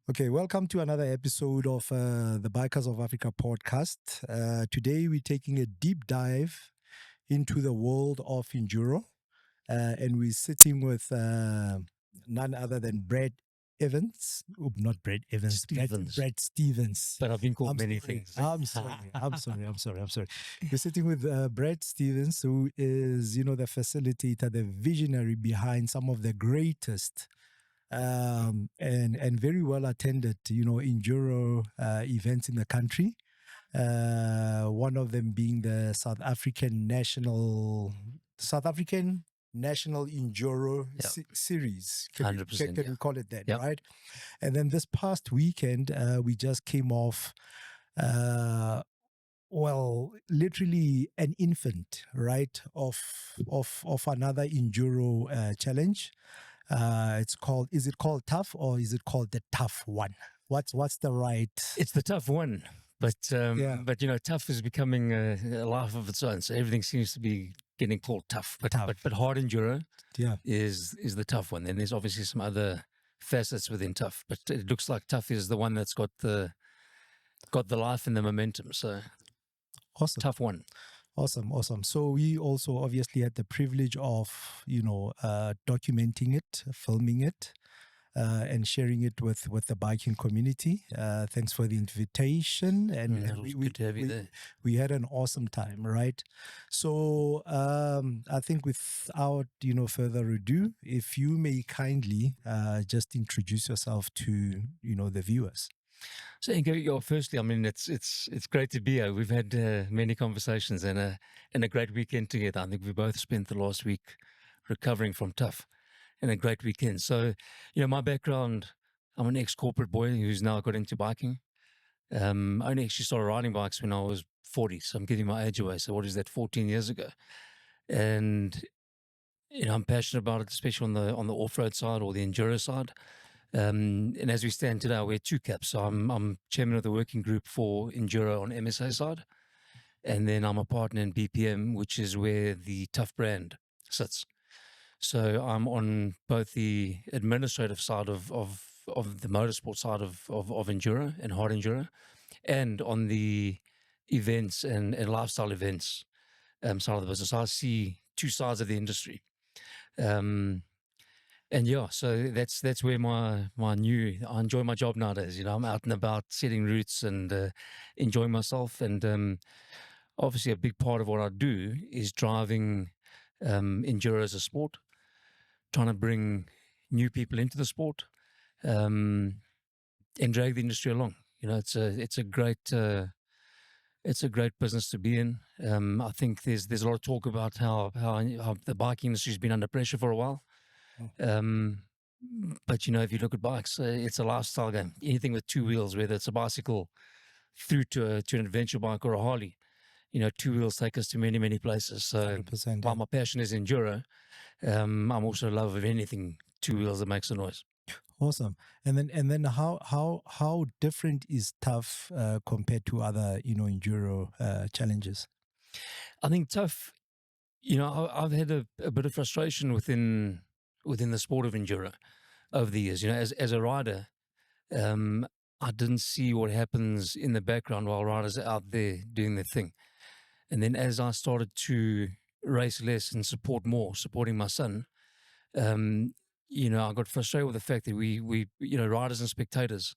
Okay, welcome to another episode of the Bikers of Africa podcast. Today we're taking a deep dive into the world of enduro, and we're sitting with none other than Brad Evans. Oh, not Brad Evans, Brad Stevens. But I've been called I'm many sorry. things. I'm sorry. We're sitting with Brad Stevens, who is, the facilitator, the visionary behind some of the greatest and very well attended, enduro events in the country. One of them being the South African National Enduro Series. Can 100%. we call it that, Yep. right? And then this past weekend, we just came off. Literally an infant, right, of another enduro challenge. Is it called TUFF or is it called the TUFF ONE? What's the right? It's the TUFF ONE, but TUFF is becoming a life of its own. So everything seems to be getting called tough. But hard enduro is the TUFF ONE. Then there's obviously some other facets within TUFF, but it looks like TUFF is the one that's got the life and the momentum. So awesome. TUFF ONE. Awesome. So we also obviously had the privilege of, documenting it, filming it, and sharing it with the biking community. Thanks for the invitation. And good to have you there. We had an awesome time, right? So I think without, further ado, if you may kindly just introduce yourself to, the viewers. So, Ingo, firstly, I mean, it's great to be here. We've had many conversations and a great weekend together. I think we both spent the last week recovering from TUFF and a great weekend. So, my background, I'm an ex-corporate boy who's now got into biking. I only actually started riding bikes when I was 40, so I'm giving my age away. So what is that, 14 years ago? And, I'm passionate about it, especially on the off-road side or the enduro side. And as we stand today, I wear two caps. So I'm chairman of the working group for Enduro on MSA side. And then I'm a partner in BPM, which is where the TUFF brand sits. So I'm on both the administrative side of the motorsport side of enduro and hard enduro, and on the events and lifestyle events side of the business. I see two sides of the industry. And so that's where I enjoy my job nowadays. I'm out and about setting routes and enjoying myself. And obviously a big part of what I do is driving enduro as a sport, trying to bring new people into the sport and drag the industry along. It's a great business to be in. I think there's a lot of talk about how the biking industry has been under pressure for a while. But if you look at bikes, it's a lifestyle game. Anything with two wheels, whether it's a bicycle through to an adventure bike or a Harley, two wheels take us to many, many places. So while my passion is enduro, I'm also a lover of anything two wheels that makes a noise. Awesome. And then how different is TUFF compared to other enduro challenges? I think TUFF, I've had a bit of frustration within the sport of enduro over the years. As a rider, I didn't see what happens in the background while riders are out there doing their thing. And then as I started to race less and supporting my son, I got frustrated with the fact that we riders and spectators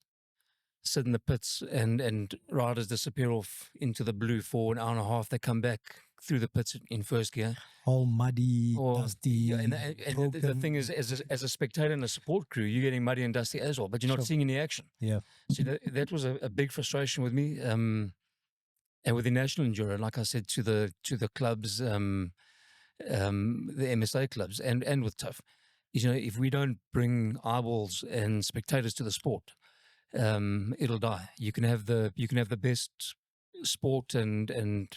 sit in the pits and riders disappear off into the blue for an hour and a half. They come back through the pits in first gear, all muddy, dusty. And the thing is, as a spectator and a support crew, you're getting muddy and dusty as well, but you're not seeing any action. Yeah. So that was a big frustration with me. And with the National Enduro, like I said, to the clubs, the MSA clubs, and with TUFF, if we don't bring eyeballs and spectators to the sport, it'll die. You can have the best sport and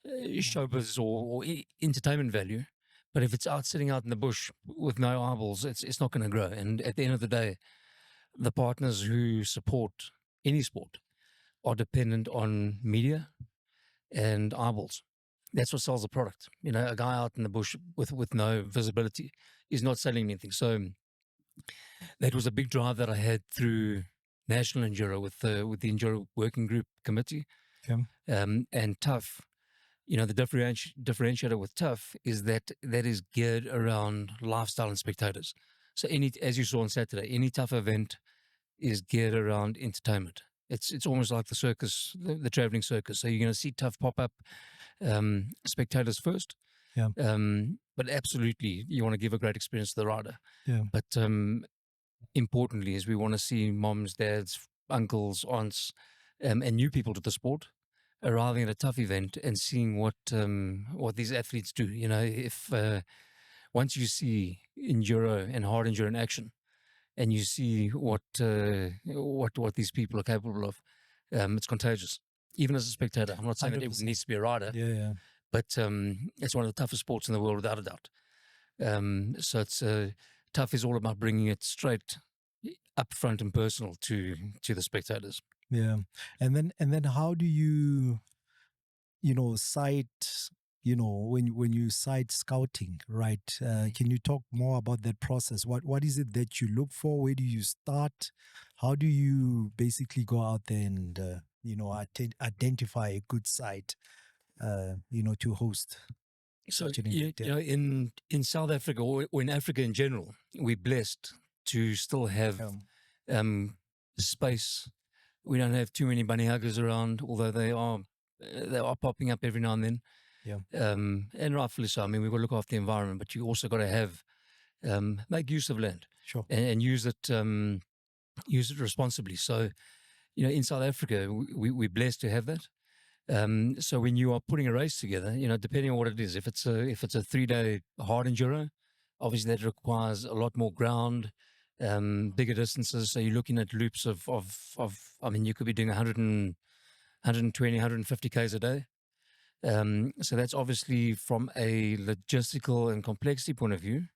showbiz or entertainment value, but if it's sitting out in the bush with no eyeballs, it's not going to grow. And at the end of the day, the partners who support any sport are dependent on media and eyeballs. That's what sells the product. A guy out in the bush with no visibility is not selling anything. So That was a big drive that I had through National Enduro with the Enduro Working Group Committee. Okay. And TUFF, you know, the differentiator with TUFF is that is geared around lifestyle and spectators. So as you saw on Saturday, any TUFF event is geared around entertainment. It's almost like the circus, the traveling circus. So you're going to see TUFF pop up, spectators first. Yeah. But absolutely, you want to give a great experience to the rider. Yeah. But importantly, is we want to see moms, dads, uncles, aunts, and new people to the sport arriving at a TUFF event and seeing what these athletes do. You know, if once you see enduro and hard enduro in action, and you see what these people are capable of, it's contagious. Even as a spectator, I'm not saying that it 100%. needs to be a rider, Yeah. but it's one of the toughest sports in the world without a doubt. So it's TUFF is all about bringing it straight up front and personal to the spectators. Yeah. And then how do you cite, when you cite scouting, right? Can you talk more about that process? What is it that you look for? Where do you start? How do you basically go out there and identify a good site to host So such an you event? know, in South Africa or in Africa in general, we're blessed to still have space. We don't have too many bunny huggers around, although they are popping up every now and then. Yeah. And rightfully so. I mean, we've got to look after the environment, but you also got to have make use of land. Sure. And use it responsibly. So, you know, in South Africa, we're blessed to have that. So when you are putting a race together, you know, depending on what it is, if it's a 3-day hard enduro, obviously that requires a lot more ground, bigger distances. So you're looking at loops of I mean, you could be doing 120, 150 Ks a day. So that's obviously from a logistical and complexity point of view,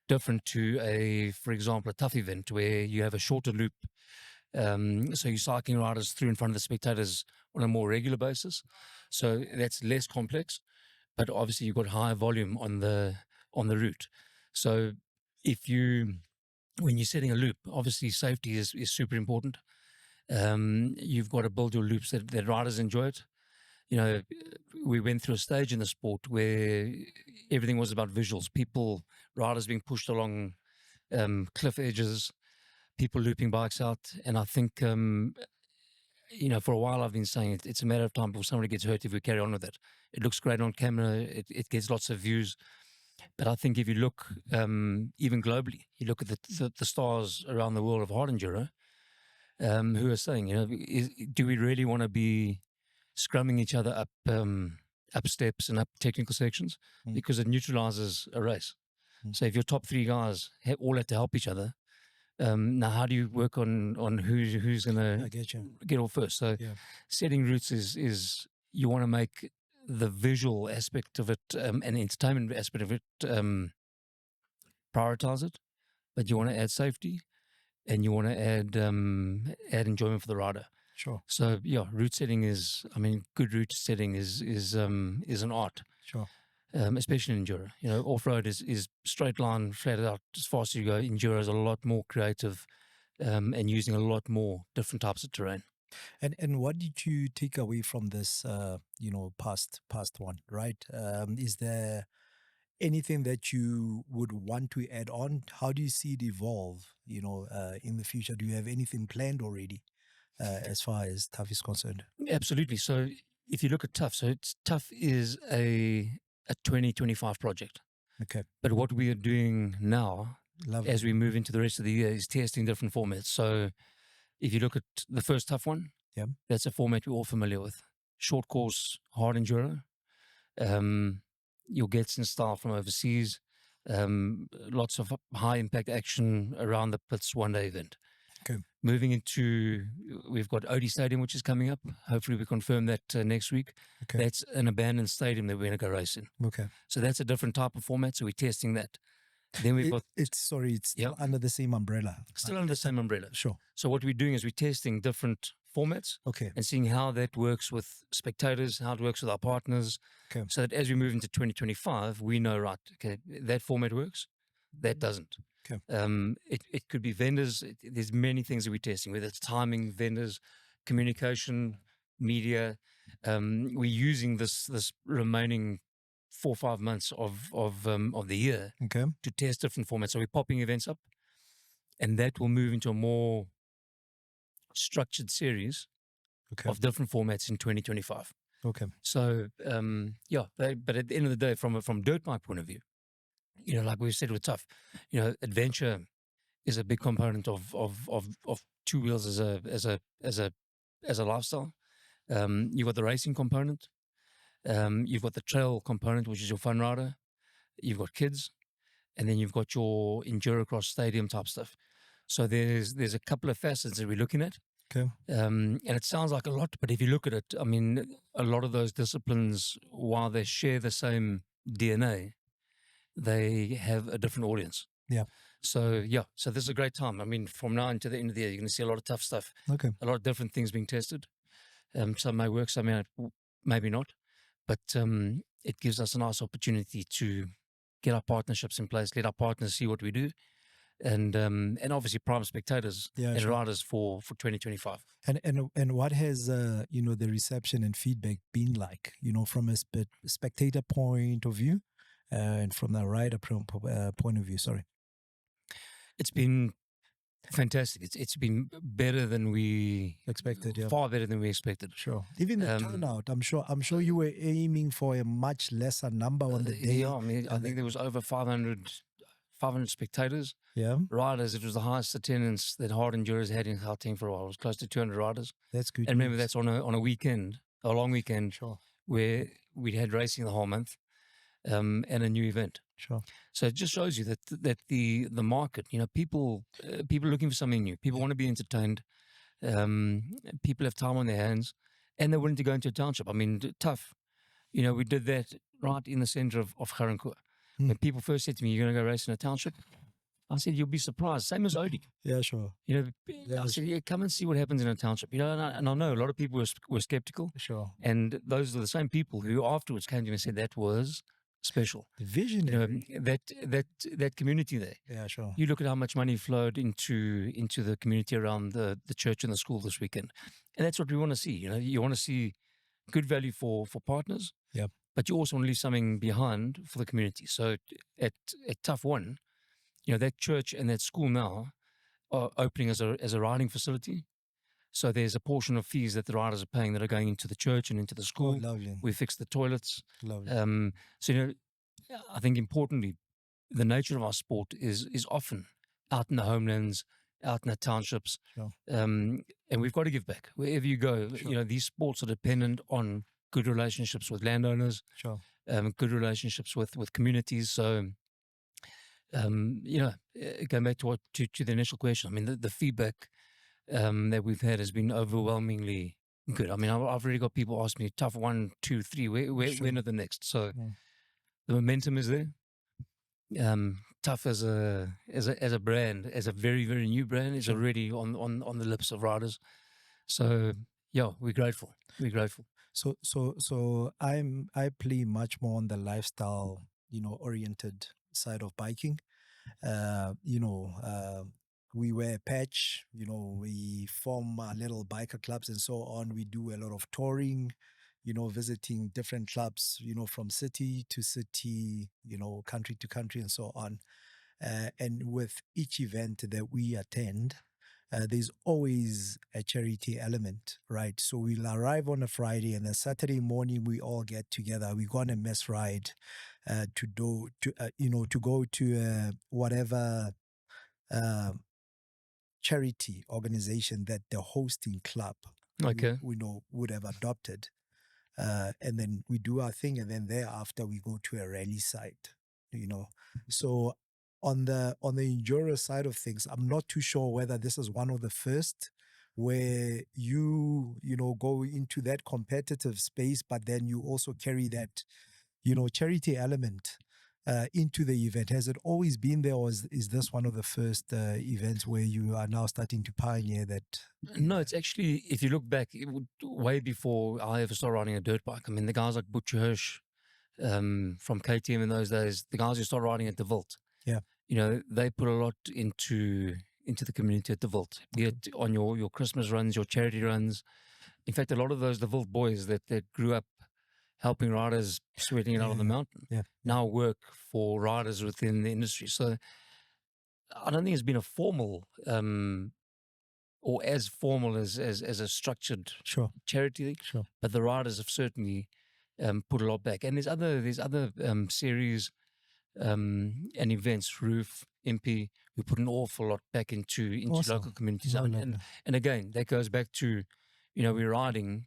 different to for example, a TUFF event where you have a shorter loop. So you're cycling riders through in front of the spectators on a more regular basis. So that's less complex, but obviously you've got higher volume on the route. So when you're setting a loop, obviously safety is super important. You've got to build your loops that riders enjoy it. You know, we went through a stage in the sport where everything was about visuals. Riders being pushed along cliff edges, people looping bikes out. And I think, you know, for a while I've been saying it's a matter of time before somebody gets hurt if we carry on with it. It looks great on camera. It gets lots of views. But I think if you look even globally, you look at the stars around the world of hard enduro, who are saying, you know, do we really want to be scrumming each other up steps and up technical sections? Because it neutralizes a race. So if your top 3 guys all have to help each other, now how do you work on who's going to get off first? So setting routes is you want to make the visual aspect of it and entertainment aspect of it prioritize it, but you want to add safety and you want to add enjoyment for the rider. Sure. So yeah, route setting good route setting is an art. Sure. Especially in enduro. You know, off-road is straight line, flat out, as fast as you go. Enduro is a lot more creative and using a lot more different types of terrain. And what did you take away from this, past one, right? Is there anything that you would want to add on? How do you see it evolve, in the future? Do you have anything planned already as far as TUFF is concerned? Absolutely. So if you look at TUFF, TUFF is a 2025 project. Okay. But what we are doing now, as we move into the rest of the year, is testing different formats. So if you look at the first TUFF one, that's a format we're all familiar with. Short course, hard enduro. You'll get some style from overseas. Lots of high impact action around the pits, 1-day event. Okay. Moving into, we've got Odie Stadium, which is coming up. Hopefully we confirm that next week. Okay. That's an abandoned stadium that we're going to go race in. Okay. So that's a different type of format. So we're testing that. Then we've got... It's still under the same umbrella. Still under the same umbrella. Sure. So what we're doing is we're testing different formats. Okay. And seeing how that works with spectators, how it works with our partners. Okay. So that as we move into 2025, we know, right, okay, that format works, that doesn't. Okay. It could be vendors. There's many things that we're testing, whether it's timing, vendors, communication, media. We're using this remaining 4 or 5 months of the year Okay. to test different formats. So we're popping events up, and that will move into a more structured series Okay. of different formats in 2025. Okay. So but at the end of the day, from dirt bike point of view, like we said with TUFF, adventure is a big component of two wheels as a lifestyle. You've got the racing component, you've got the trail component, which is your fun rider, you've got kids, and then you've got your enduro cross stadium type stuff. So there's a couple of facets that we're looking at. Okay. And it sounds like a lot, but if you look at it, I mean, a lot of those disciplines, while they share the same DNA, they have a different audience. Yeah. So this is a great time. I mean, from now until the end of the year, you're going to see a lot of tough stuff. Okay. A lot of different things being tested. Some may work, some maybe not. But it gives us a nice opportunity to get our partnerships in place, let our partners see what we do, and obviously prime spectators and riders for 2025. And what has the reception and feedback been like? From a spectator point of view, and from the rider point of view. Sorry. It's been fantastic. It's been better than we expected. Yeah. Far better than we expected. Sure. Even the turnout. I'm sure you were aiming for a much lesser number on the day. Yeah. I mean, I think there was over 500 spectators. Yeah. Riders. It was the highest attendance that hard endurers had in Gauteng for a while. It was close to 200 riders. That's good. And remember, that's on a weekend, a long weekend. Sure. Where we'd had racing the whole month, and a new event. Sure. So it just shows you that the market, people are looking for something new. People want to be entertained. People have time on their hands, and they're willing to go into a township. I mean, TUFF. We did that right in the center of Garankuwa. When people first said to me, "You're going to go race in a township," I said, "You'll be surprised." Same as Odie. Yeah, sure. I said, "Yeah, come and see what happens in a township." And I know a lot of people were skeptical. Sure. And those are the same people who afterwards came to me and said that was special. The vision. That community there. Yeah, sure. You look at how much money flowed into the community around the church and the school this weekend, and that's what we want to see. You want to see good value for partners. Yep. But you also want to leave something behind for the community. So at TUFF ONE, that church and that school now are opening as a riding facility. So there's a portion of fees that the riders are paying that are going into the church and into the school. Oh, lovely. We fixed the toilets. Lovely. So I think importantly, the nature of our sport is often out in the homelands, out in the townships, sure. And we've got to give back wherever you go. Sure. These sports are dependent on good relationships with landowners, sure. Good relationships with communities. So, going back to the initial question, I mean, the feedback that we've had has been overwhelmingly good. I mean, I've already got people ask me, TUFF 1, 2, 3, when are the next? So the momentum is there. TUFF as a brand, as a very, very new brand, is already on the lips of riders. So we're grateful. We're grateful. So I play much more on the lifestyle, oriented side of biking. We wear a patch, we form little biker clubs and so on. We do a lot of touring, visiting different clubs, from city to city, country to country and so on. And with each event that we attend, there's always a charity element, right? So we'll arrive on a Friday and then Saturday morning we all get together. We go on a mess ride to go to whatever charity organization that the hosting club we know would have adopted. And then we do our thing, and then thereafter we go to a rally site, So on the enduro side of things, I'm not too sure whether this is one of the first where you go into that competitive space, but then you also carry that, charity element into the event. Has it always been there, or is this one of the first events where you are now starting to pioneer that? No, it's actually, if you look back, way before I ever started riding a dirt bike. I mean, the guys like Butcher Hirsch from KTM in those days, the guys who started riding at DeWildt. Yeah. they put a lot into the community at DeWildt, be it on your Christmas runs, your charity runs. In fact, a lot of those DeWildt boys that grew up helping riders sweating it out of the mountain now work for riders within the industry. So I don't think it's been a formal or as formal as a structured charity, but the riders have certainly put a lot back. And there's other series and events, Roof, MP, we put an awful lot back into local communities. And again, that goes back to, we're riding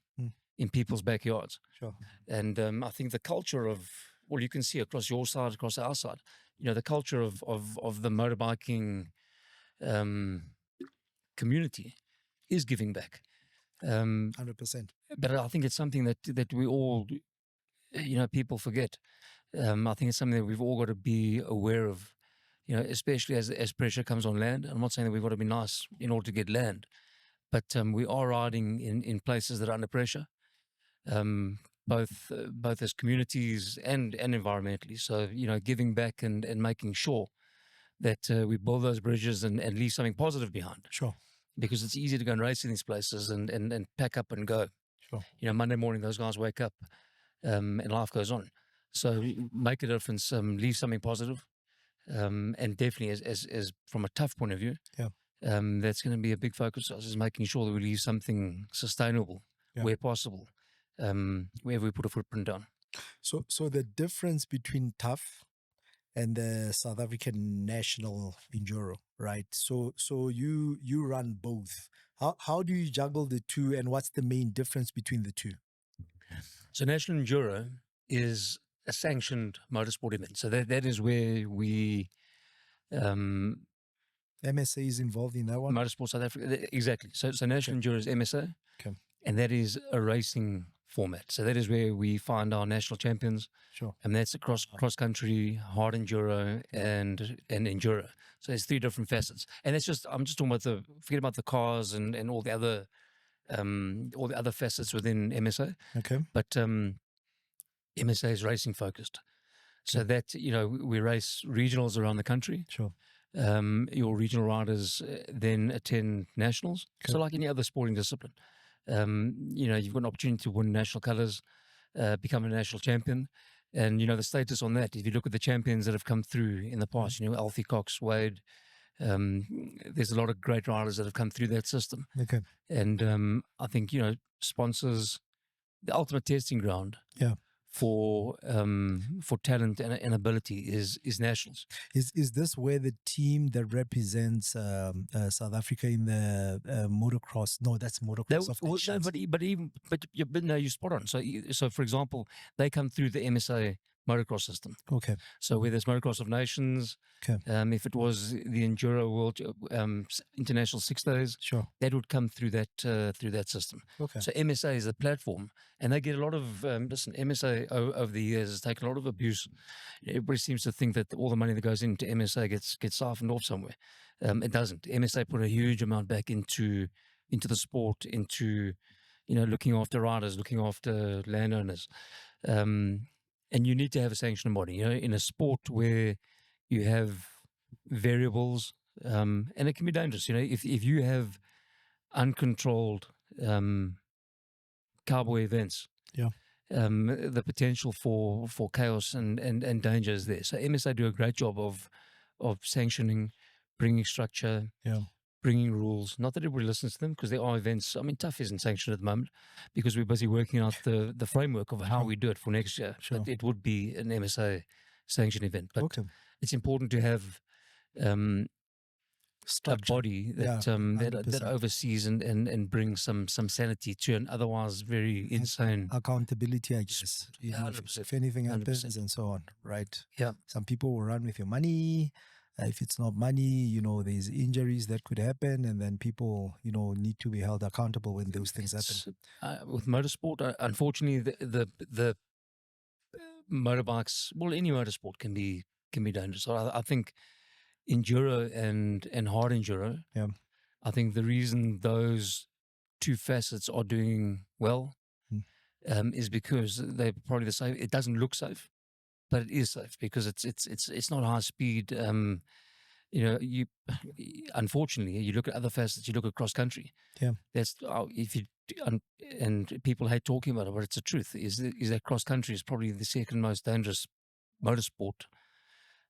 in people's backyards. And I think the culture of, well, you can see across your side, across our side, the culture of the motorbiking community is giving back. 100%. But I think it's something that we all, people forget. I think it's something that we've all got to be aware of, especially as pressure comes on land. I'm not saying that we've got to be nice in order to get land, but we are riding in places that are under pressure, both as communities and environmentally. So, giving back and making sure that we build those bridges and leave something positive behind. Because it's easy to go and race in these places and pack up and go. Monday morning, those guys wake up and life goes on. So make a difference, leave something positive, and definitely as from a tough point of view, that's going to be a big focus of us, is making sure that we leave something sustainable where possible, wherever we put a footprint down. So the difference between TUFF and the South African National Enduro, right? So you run both. How do you juggle the two, and what's the main difference between the two? So National Enduro is a sanctioned motorsport event. So that is where we MSA is involved in that one? Motorsport South Africa, exactly. So National Enduro is MSA, and that is a racing format. So that is where we find our national champions, and that's across cross-country, hard enduro, and enduro. So there's three different facets. And it's just, I'm just talking about forget about the cars and all the other facets within MSA. But MSA is racing focused. So that, we race regionals around the country. Your regional riders then attend nationals. So like any other sporting discipline, you've got an opportunity to win national colours, become a national champion. And, the status on that, if you look at the champions that have come through in the past, Alfie Cox, Wade, there's a lot of great riders that have come through that system. And I think, sponsors, the ultimate testing ground for talent and ability is nationals. Is this where the team that represents South Africa in the motocross? No, that's motocross of nations. But no, you're spot on. So for example, they come through the MSA motocross system. So where there's motocross of nations, if it was the Enduro World International 6 days, that would come through that system. So MSA is the platform, and they get a lot of MSA over the years has taken a lot of abuse. Everybody seems to think that all the money that goes into MSA gets siphoned off somewhere. It doesn't. MSA put a huge amount back into the sport, into looking after riders, looking after landowners. And you need to have a sanctioning body, in a sport where you have variables, and it can be dangerous. If you have uncontrolled cowboy events, the potential for chaos and danger is there. So MSA do a great job of sanctioning, bringing structure, bringing rules. Not that everybody listens to them, because there are events. I mean, TUFF isn't sanctioned at the moment because we're busy working out the framework of how we do it for next year. But it would be an MSA sanctioned event. But it's important to have a body that oversees and brings some sanity to an otherwise very insane accountability, I guess. If anything happens 100%. And so on, right? Some people will run with your money. If it's not money, there's injuries that could happen, and then people, need to be held accountable when those things happen. With motorsport, unfortunately, the motorbikes, well, any motorsport can be dangerous. So I think enduro and hard enduro, I think the reason those two facets are doing well is because they're probably the same. It doesn't look safe, but it is safe because it's not high speed. you unfortunately, you look at other facets. You look at cross country. Yeah. That's if you and people hate talking about it, but it's the truth. Is that cross country is probably the second most dangerous motorsport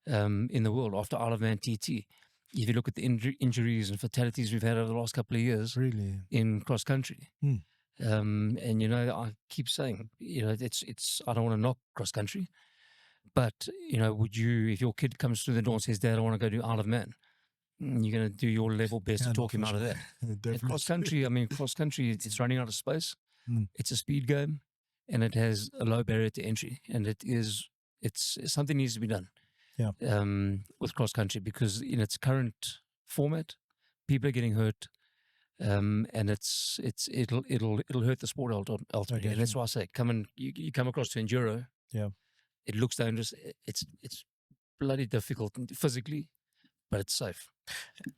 in the world after Isle of Man TT. If you look at the injuries and fatalities we've had over the last couple of years, Really? in cross country. Hmm. And I keep saying, it's I don't want to knock cross country, but would you, if your kid comes through the door and says, "Dad, I want to go to Isle of Man," you're going to do your level best Yeah, to talk no, him for out of sure. that. And Definitely. cross country, it's running out of space. Mm. It's a speed game, and it has a low barrier to entry, and it's something needs to be done. Yeah. With cross country, because in its current format, people are getting hurt. And it'll hurt the sport ultimately, and that's why I say you come across to enduro. Yeah, it looks dangerous. It's bloody difficult physically, but it's safe.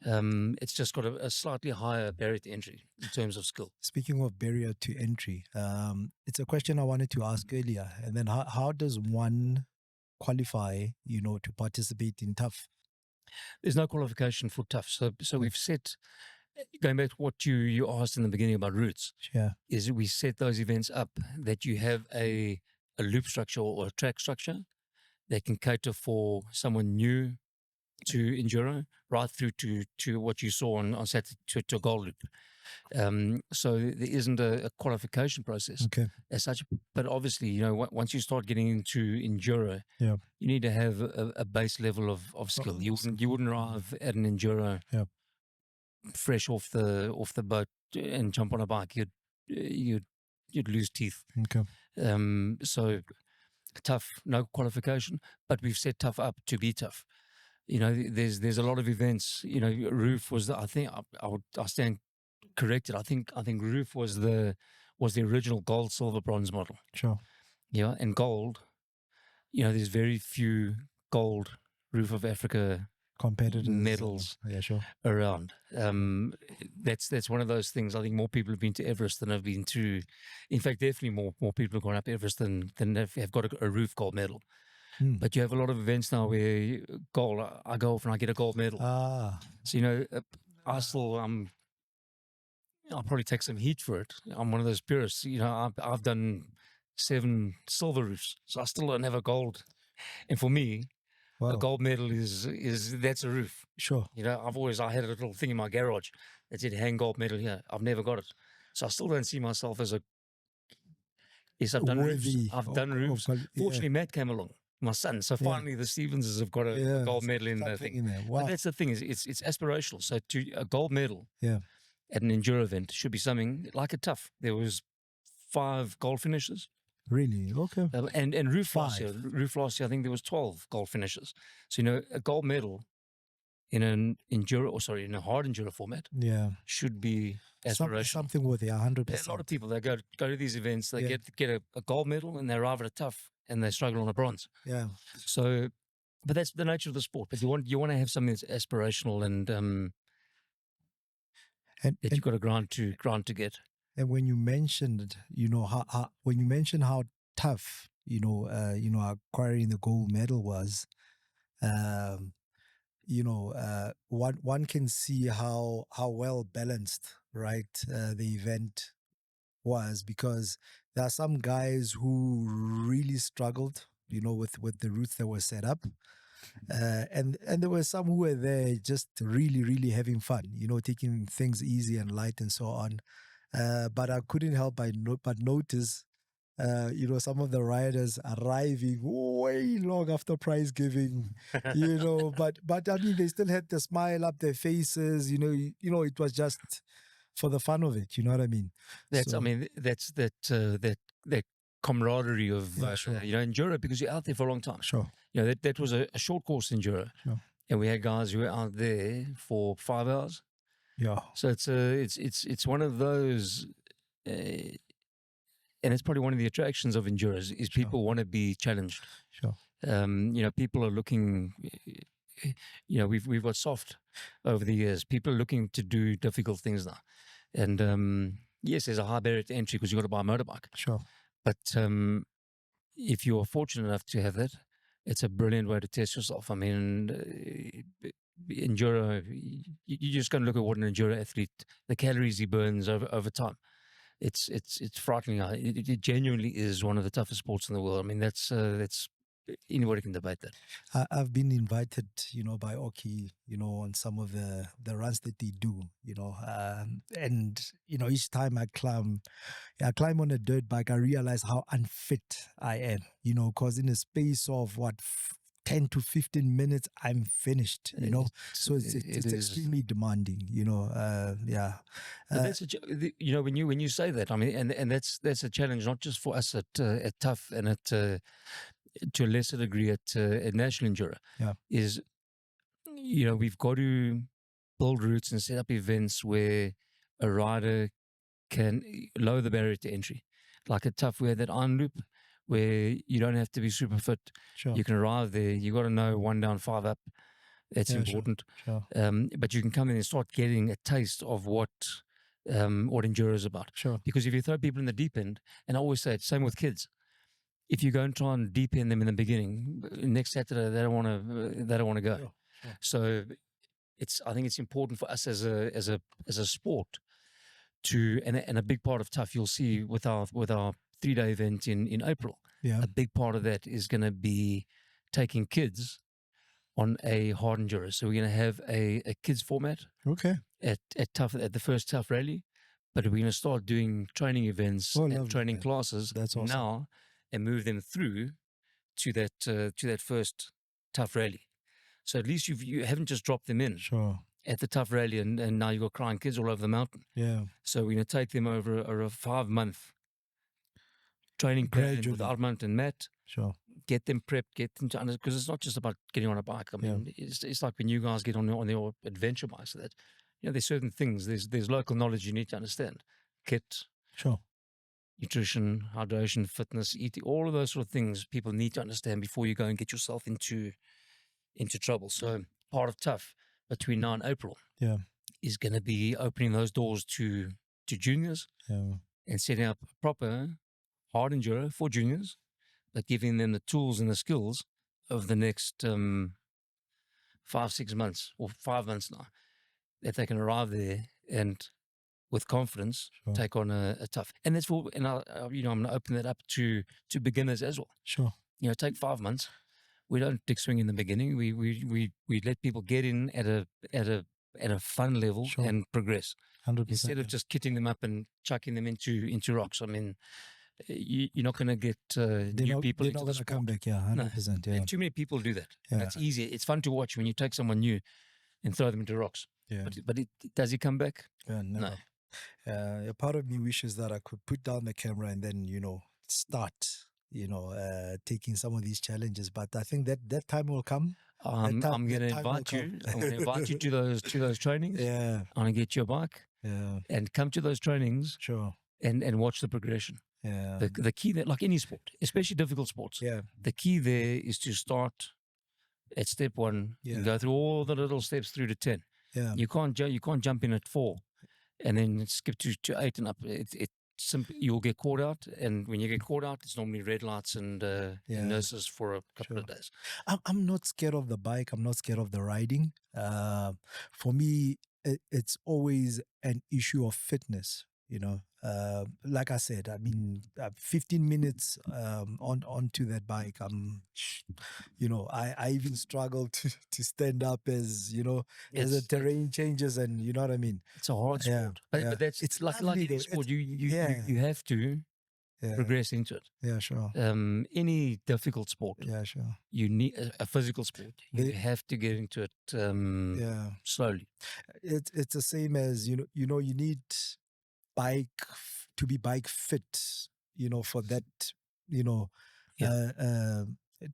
It's just got a slightly higher barrier to entry in terms of skill. Speaking of barrier to entry, it's a question I wanted to ask earlier. And then how does one qualify, to participate in TUFF? There's no qualification for TUFF. So we've set, going back to what you asked in the beginning about routes, is we set those events up that you have a loop structure or a track structure that can cater for someone new to enduro, right through to what you saw on Saturday to a goal loop. So there isn't a qualification process as such, but obviously, once you start getting into enduro, you need to have a base level of skill. You wouldn't arrive at an enduro fresh off the boat and jump on a bike. You'd lose teeth. So TUFF, no qualification, but we've set TUFF up to be tough. There's a lot of events. Roof was I think I stand corrected. I think Roof was the original gold, silver, bronze model. Sure. Yeah, and gold. There's very few gold Roof of Africa competitors medals around. That's one of those things. I think more people have been to Everest than have been to. In fact, definitely more people have gone up Everest than have got a Roof gold medal. But you have a lot of events now where gold, I go off and I get a gold medal. So, I still, I'll probably take some heat for it. I'm one of those purists. I've done 7 silver roofs, so I still don't have a gold. And for me, a gold medal is that's a roof. Sure. I had a little thing in my garage that said hang gold medal here. I've never got it. So I still don't see myself as yes, I've done roofs. I've done roofs. Fortunately, Matt came along, my son. So finally, the Stevenses have got a gold medal in their thing. Wow. But that's the thing, is it's aspirational. So a gold medal at an enduro event should be something like a TUFF. There was 5 gold finishes. Really? Okay. And Roof last year, I think there was 12 gold finishes. So, a gold medal in an enduro, in a hard enduro format, should be aspirational. Something worthy, 100%. There's a lot of people that go to these events, they get a gold medal, and they arrive at a TUFF, and they struggle on a bronze. Yeah. So, but that's the nature of the sport. But you want to have something that's aspirational and that you've got to grind to get. And when you mentioned, how tough, acquiring the gold medal was, one can see how well balanced, right, the event was, because there are some guys who really struggled, with the routes that were set up. And there were some who were there just really, really having fun, taking things easy and light and so on. But I couldn't help but notice, some of the riders arriving way long after prize giving, but I mean, they still had the smile up their faces, it was just for the fun of it. You know what I mean? That's that camaraderie of enduro, because you're out there for a long time. Sure. That was a short course enduro. Sure. And we had guys who were out there for 5 hours. Yeah. So it's one of those, and it's probably one of the attractions of enduros is people want to be challenged. Sure. People are looking. We've got soft over the years. People are looking to do difficult things now, and yes, there's a high barrier to entry because you've got to buy a motorbike. Sure. But if you're fortunate enough to have that, it's a brilliant way to test yourself. I mean, enduro, you just going to look at what an enduro athlete, the calories he burns over time. It's frightening. It genuinely is one of the toughest sports in the world. I mean, that's anybody can debate that. I've been invited, by Oki, on some of the runs that they do, and each time I climb on a dirt bike, I realize how unfit I am, because in a space of 10 to 15 minutes, I'm finished, so it's extremely demanding, yeah. But that's when you say that, I mean, and that's a challenge not just for us at TUFF and at to a lesser degree at National Enduro. Yeah. Is we've got to build routes and set up events where a rider can lower the barrier to entry. Like at TUFF, we had that iron loop where you don't have to be super fit. Sure. You can arrive there. You got to know 1 down, 5 up. That's important. Sure. But you can come in and start getting a taste of what enduro is about. Sure. Because if you throw people in the deep end, and I always say it's same with kids. If you go and try and deep end them in the beginning, next Saturday they don't want to go. Sure. Sure. So I think it's important for us as a sport to, and a big part of TUFF you'll see with our 3-day event in April. Yeah. A big part of that is going to be taking kids on a hard enduro. So we're going to have a kids format. Okay. At TUFF, at the first TUFF rally, but we're going to start doing training events and training classes awesome. now, and move them through to that first TUFF rally. So at least you haven't just dropped them in at the TUFF rally and now you've got crying kids all over the mountain. Yeah. So we're going to take them over a 5-month training plan with Armand and Matt. Sure. Get them prepped, get them to understand, because it's not just about getting on a bike. I mean, it's like when you guys get on your adventure bikes. That there's certain things. There's local knowledge you need to understand. Kit. Sure. Nutrition, hydration, fitness, eating, all of those sort of things people need to understand before you go and get yourself into trouble. So part of TUFF between now and April is going to be opening those doors to juniors and setting up a proper hard enduro for juniors, but giving them the tools and the skills of the next 5-6 months or 5 months now, that they can arrive there and with confidence take on a TUFF. And that's for, and I'm going to open that up to beginners as well. Sure. Take 5 months. We don't dick swing in the beginning. We let people get in at a fun level and progress. 100%. Instead of just kitting them up and chucking them into rocks. I mean, you're not going to get new people. They're not going to come back. 100%. No. And too many people do that. Yeah. It's easy. It's fun to watch when you take someone new and throw them into rocks. Yeah. But does he come back? Yeah, never. No. A part of me wishes that I could put down the camera and then start taking some of these challenges. But I think that time will come. I'm going to invite you. I'm going to invite you to those trainings. Yeah. I'm going to get your bike. Yeah. And come to those trainings. Sure. And watch the progression. Yeah. The key that, like any sport, especially difficult sports. Yeah. The key there is to start at step 1 and go through all the little steps through to 10. Yeah. You can't jump in at 4 and then skip to 8 and up. You'll get caught out, and when you get caught out, it's normally red lights and nurses for a couple of days. I'm not scared of the bike. I'm not scared of the riding. For me, it's always an issue of fitness. Like I said, I mean, 15 minutes onto that bike, I even struggle to stand up as as the terrain changes, and you know what I mean. It's a hard sport, but that's it's like any sport. You have to progress into it. Yeah, sure. Any difficult sport. Yeah, sure. You need a physical sport. You have to get into it slowly. It's the same as you need bike to be bike fit, for that,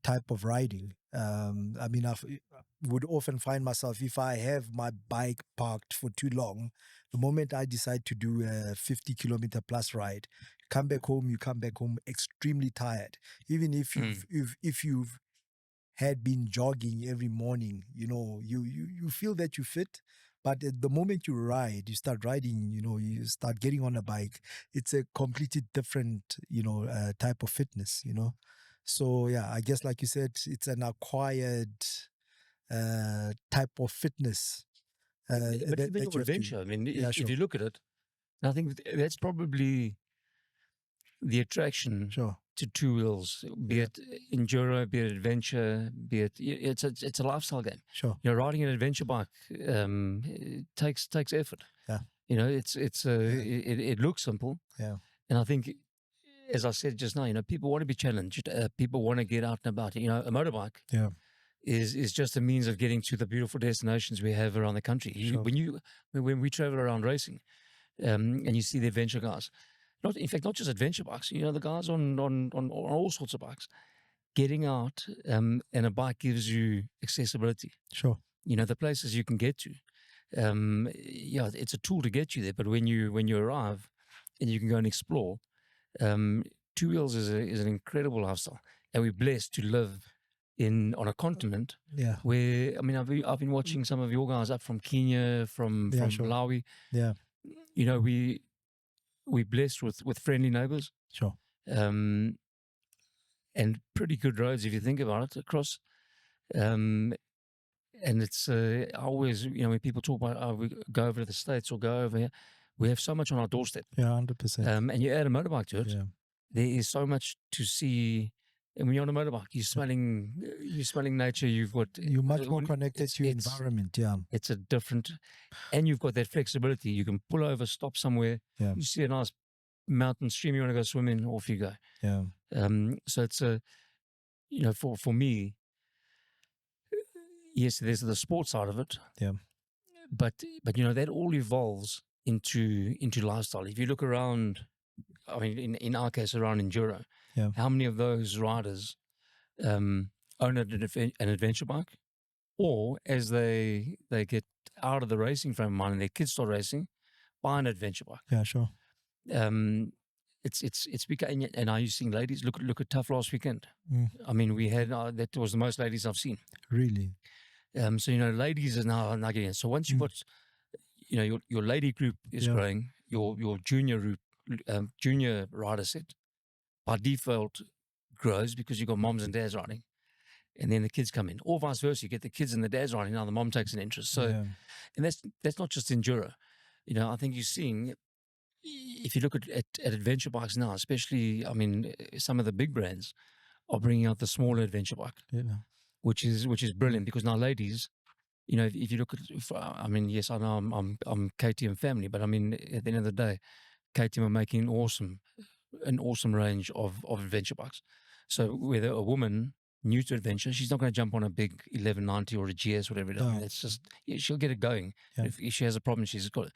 type of riding. I mean, I would often find myself, if I have my bike parked for too long, the moment I decide to do a 50-kilometer plus ride, you come back home extremely tired. Even if you've had been jogging every morning, you feel that you fit. But at the moment you start riding, you start getting on a bike, it's a completely different, type of fitness, So, yeah, I guess like you said, it's an acquired type of fitness. But That, even that your you have to. adventure, I mean, Yeah, if sure, you look at it, I think that's probably the attraction sure. to two wheels, be Yeah, it enduro, be it adventure, be it it's a lifestyle game. sure. You know, riding an adventure bike it takes effort. Yeah, You know, it looks simple, yeah, and I think, as I said just now, you know, people want to be challenged. People want to get out and about. You know, a motorbike yeah, is just a means of getting to the beautiful destinations we have around the country. sure. When we travel around racing, and you see the adventure guys, not just adventure bikes. You know, the guys on all sorts of bikes. Getting out, and a bike gives you accessibility. Sure. You know, the places you can get to. Yeah, it's a tool to get you there. But when you arrive, and you can go and explore, two wheels is an incredible lifestyle, and we're blessed to live on a continent Yeah, where, I mean, I've been watching some of your guys up from Kenya, yeah, from sure. Malawi. Yeah, You know, we're blessed with friendly neighbors, sure. um, and pretty good roads if you think about it across. Um, and it's always, you know, when people talk about, we go over to the States or go over here, we have so much on our doorstep. Yeah, 100%. And you add a motorbike to it, Yeah, there is so much to see. And when you're on a motorbike, you're smelling nature. You've got you're much more connected to your environment. Yeah, It's a different, and you've got that flexibility. You can pull over, stop somewhere. yeah, You see a nice mountain stream you want to go swimming, off you go. yeah, So it's you know, for me, yes, there's the sports side of it, yeah, but you know, that all evolves into lifestyle. If you look around, I mean, in our case, around enduro, yeah, how many of those riders own an adventure bike, or as they get out of the racing frame of mind and their kids start racing, buy an adventure bike. yeah, sure. Um, it's becoming, and are you seeing ladies? Look at Tough last weekend. Mm, I mean, we had that was the most ladies I've seen. really? So you know, ladies are now getting it. So once you've got, you know, your lady group is Yeah. growing, your junior group, junior rider set by default grows because you've got moms and dads riding, and then the kids come in, or vice versa. You get the kids and the dads riding, now the mom takes an interest. So, Yeah, and that's not just enduro. You know, I think you're seeing, if you look at adventure bikes now, especially, I mean, some of the big brands are bringing out the smaller adventure bike, yeah, which is brilliant, because now ladies, you know, if you look at, I mean, yes, I know I'm KTM family, but I mean, at the end of the day, KTM are making an awesome range of adventure bikes. So whether a woman new to adventure, she's not going to jump on a big 1190 or a GS, whatever it is. I mean, No. it's just, yeah, she'll get it going. Yeah. If she has a problem, she's got it.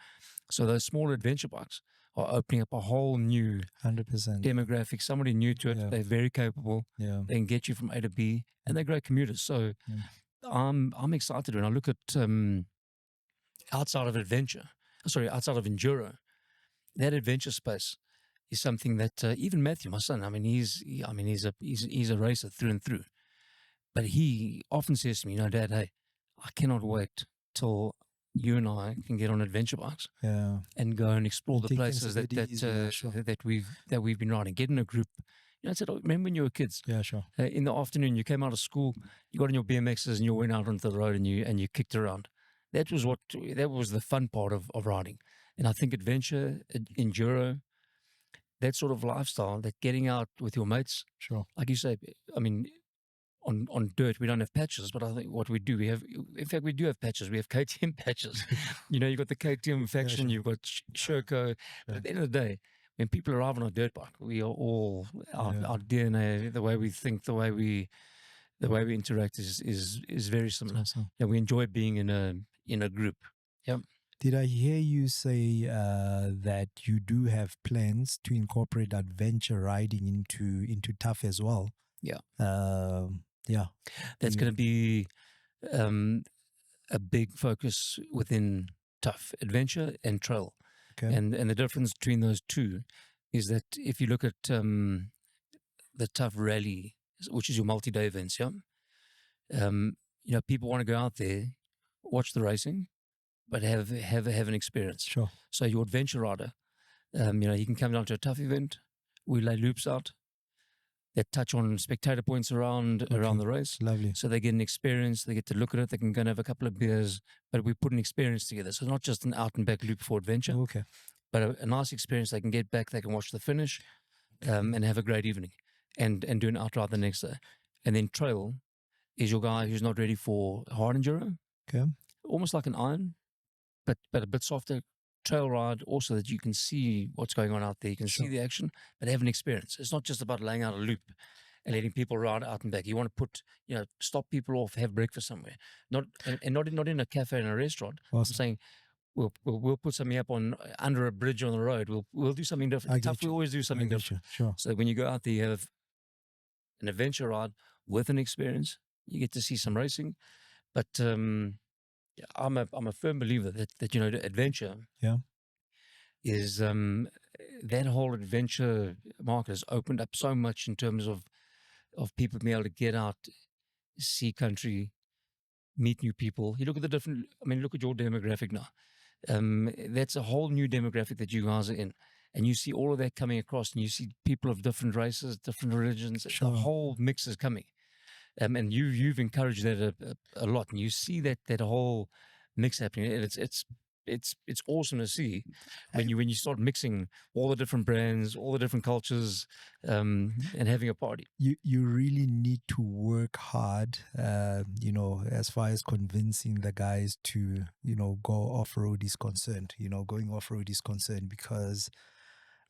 So those smaller adventure bikes are opening up a whole new 100%. demographic. Somebody new to it, Yeah. they're very capable. Yeah, They can get you from A to B, and they're great commuters. So I'm excited when I look at outside of enduro, that adventure space is something that even Matthew, my son, I mean, he's a racer through and through. But he often says to me, you know, Dad, hey, I cannot wait till you and I can get on adventure bikes yeah, and go and explore And the take things places a bit easy, yeah, sure. that we've been riding. Get in a group. You know, I said, remember when you were kids? yeah, sure. In the afternoon, you came out of school, you got on your BMXs and you went out onto the road and you kicked around. That was the fun part of riding. And I think adventure, enduro, that sort of lifestyle, that getting out with your mates, Sure. like you say, I mean, on dirt, we don't have patches, but I think what we do, we do have patches. We have KTM patches. You know, you've got the KTM faction, sure. you've got Sherco. But at the end of the day, when people arrive on a dirt bike, we are all, our DNA, the way we think, the way we interact is very similar. Awesome. And we enjoy being in a group. Yep. Did I hear you say that you do have plans to incorporate adventure riding into TUFF as well? Yeah. Yeah. That's going to be a big focus within TUFF, adventure and trail. Okay. And the difference between those two is that if you look at the TUFF rally, which is your multi-day events, yeah, you know, people want to go out there, watch the racing, but have an experience. Sure. So your adventure rider, you know, he can come down to a TUFF event, we lay loops out, that touch on spectator points around the race. Lovely. So they get an experience, they get to look at it, they can go and have a couple of beers, but we put an experience together. So not just an out and back loop for adventure, Okay. but a nice experience. They can get back, they can watch the finish, and have a great evening, and do an outright the next day. And then trail is your guy who's not ready for hard enduro, Okay. almost like an iron, but a bit softer. Trail ride also that you can see what's going on out there, you can see the action, but have an experience. It's not just about laying out a loop and letting people ride out and back. You want to put, stop people off, have breakfast somewhere, not in a cafe and a restaurant. Awesome. I'm saying we'll put something up on under a bridge on the road. We'll do something different. Tough, we always do something different. Sure. So when you go out there, you have an adventure ride with an experience. You get to see some racing, but I'm a firm believer that the adventure is that whole adventure market has opened up so much in terms of people being able to get out, see country, meet new people. You look at the different. I mean, look at your demographic now. That's a whole new demographic that you guys are in, and you see all of that coming across, and you see people of different races, different religions. Sure. The whole mix is coming. And you've encouraged that a lot, and you see that whole mix happening, and it's awesome to see when you start mixing all the different brands, all the different cultures, and having a party. You really need to work hard, as far as convincing the guys to go off road is concerned. Going off road is concerned because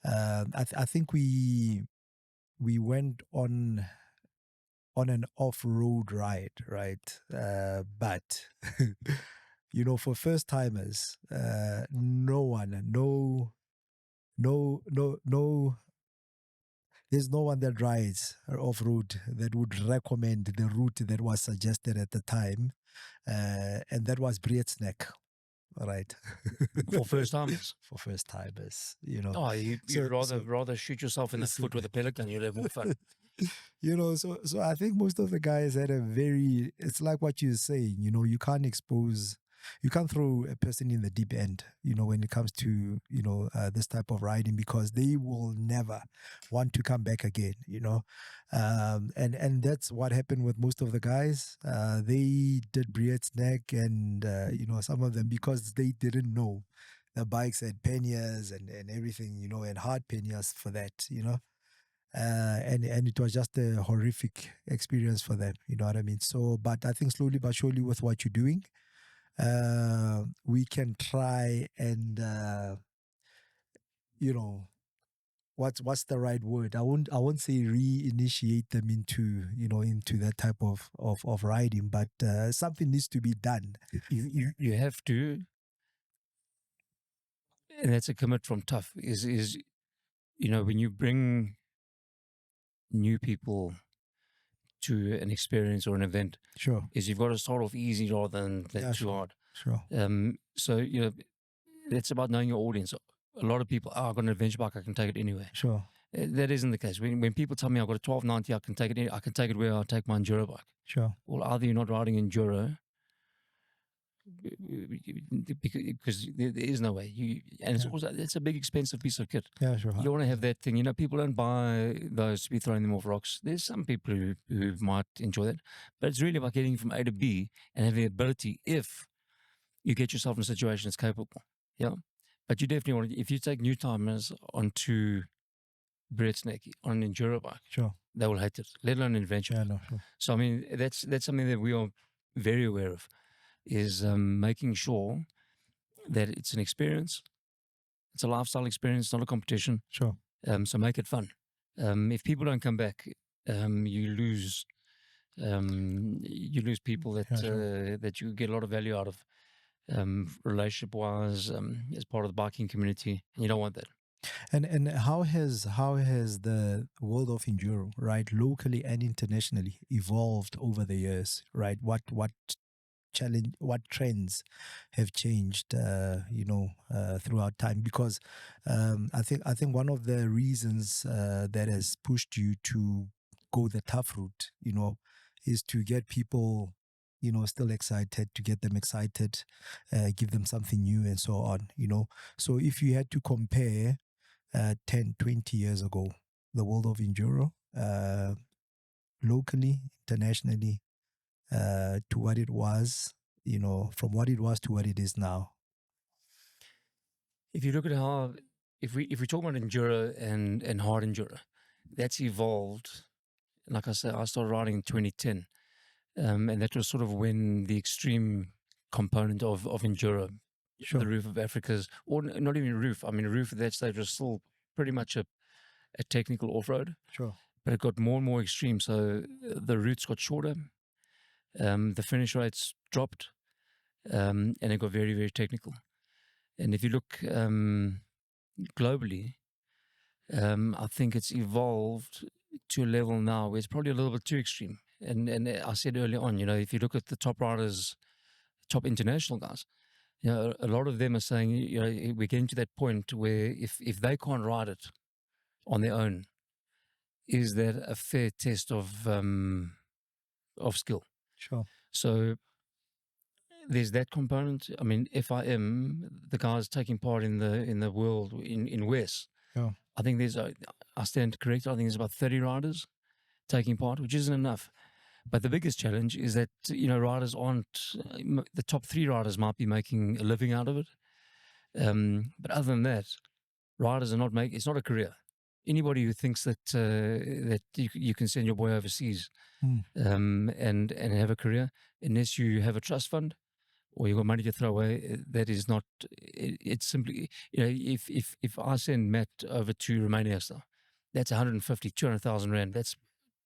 I think we went on an off-road ride, right? But for first timers, there's no one that rides off-road that would recommend the route that was suggested at the time, and that was DeWildt Neck. Right. For first timers. For first timers, Oh, you'd rather shoot yourself in the foot with a pellet gun. You'd have more fun. So I think most of the guys had it's like what you're saying, you can't throw a person in the deep end, when it comes to, this type of riding, because they will never want to come back again, and that's what happened with most of the guys. They did DeWildt Neck, and, some of them, because they didn't know the bikes had panniers and everything, and hard panniers for that, and it was just a horrific experience for them. You know what I mean? So, but I think slowly but surely with what you're doing, we can try and what's the right word? I won't say reinitiate them into that type of riding, but something needs to be done. You have to, and that's a commit from TUFF. Is when you bring new people to an experience or an event, Sure, is you've got to start off easy rather than too hard. Sure. So it's about knowing your audience. A lot of people, I've got an adventure bike, I can take it anywhere. Sure. That isn't the case. When people tell me I've got a 1290, I can take it. I can take it where I take my enduro bike. Sure. Well, either you're not riding enduro, because there is no way. It's a big expensive piece of kit. Yeah, sure. You want to have that thing. People don't buy those to be throwing them off rocks. There's some people who might enjoy that, but it's really about getting from A to B and having the ability, if you get yourself in a situation that's capable. Yeah. But you definitely want to, if you take new timers onto DeWildt Neck on an enduro bike, sure, they will hate it, let alone an adventure. Yeah, no, sure. So, I mean, that's something that we are very aware of, is making sure that it's an experience. It's a lifestyle experience, not a competition. Sure. So make it fun. If people don't come back, you lose people that you get a lot of value out of, relationship wise, as part of the biking community, and you don't want that. And how has the world of enduro, right, locally and internationally, evolved over the years, right? What trends have changed, throughout time? Because I think one of the reasons that has pushed you to go the tough route, is to get people, still excited, to get them excited, give them something new and so on, So if you had to compare 10, 20 years ago, the world of enduro locally, internationally, to what it was, from what it was to what it is now? If you look at how, if we talk about enduro and hard enduro, that's evolved. Like I said, I started riding in 2010, and that was sort of when the extreme component of enduro, Sure, the roof of Africa's, or not even roof. I mean, a roof at that stage was still pretty much a technical off road, sure, but it got more and more extreme. So the routes got shorter, the finish rates dropped, and it got very, very technical. And if you look globally, I think it's evolved to a level now where it's probably a little bit too extreme. And I said earlier on, if you look at the top riders, top international guys, a lot of them are saying, we're getting to that point where if they can't ride it on their own, is that a fair test of skill? sure. So there's that component. I mean, FIM, the guys taking part in the world in West, Yeah, I think I stand corrected, I think there's about 30 riders taking part, which isn't enough. But the biggest challenge is that, riders aren't, the top 3 riders might be making a living out of it. But other than that, riders are not making, it's not a career. Anybody who thinks that that you can send your boy overseas Mm, and have a career, unless you have a trust fund or you've got money to throw away, that is not, it's simply, if I send Matt over to Romania, so that's 150, 200,000 Rand, that's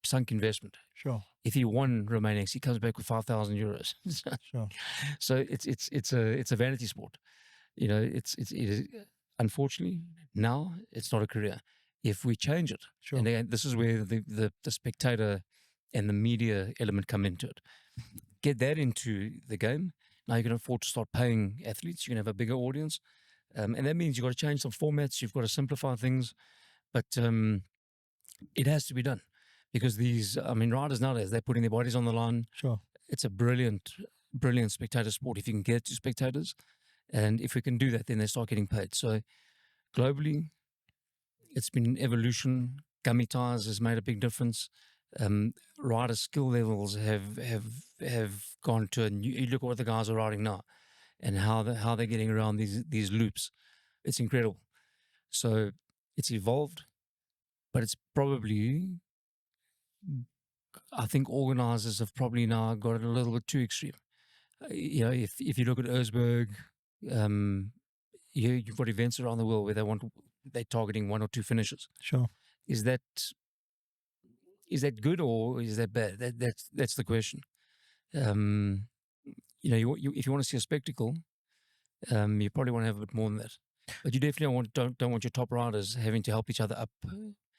sunk investment. sure, If he won Romania, he comes back with 5,000 euros. sure, So it's a vanity sport. It is, unfortunately, now it's not a career. If we change it, sure. and again, this is where the spectator and the media element come into it. Get that into the game. Now you can afford to start paying athletes. You can have a bigger audience, and that means you've got to change some formats. You've got to simplify things, but it has to be done because riders nowadays, they're putting their bodies on the line. Sure. It's a brilliant, brilliant spectator sport if you can get to spectators. And if we can do that, then they start getting paid. So globally, it's been evolution. Gummy tires has made a big difference. Rider skill levels have gone to a new. You look at what the guys are riding now, and how they're getting around these loops. It's incredible. So it's evolved, but it's probably, I think organizers have probably now got it a little bit too extreme. If you look at Erzberg, you've got events around the world where they're targeting 1 or 2 finishes. Sure. Is that good or is that bad? That's the question. If you want to see a spectacle, you probably want to have a bit more than that. But you definitely don't want your top riders having to help each other up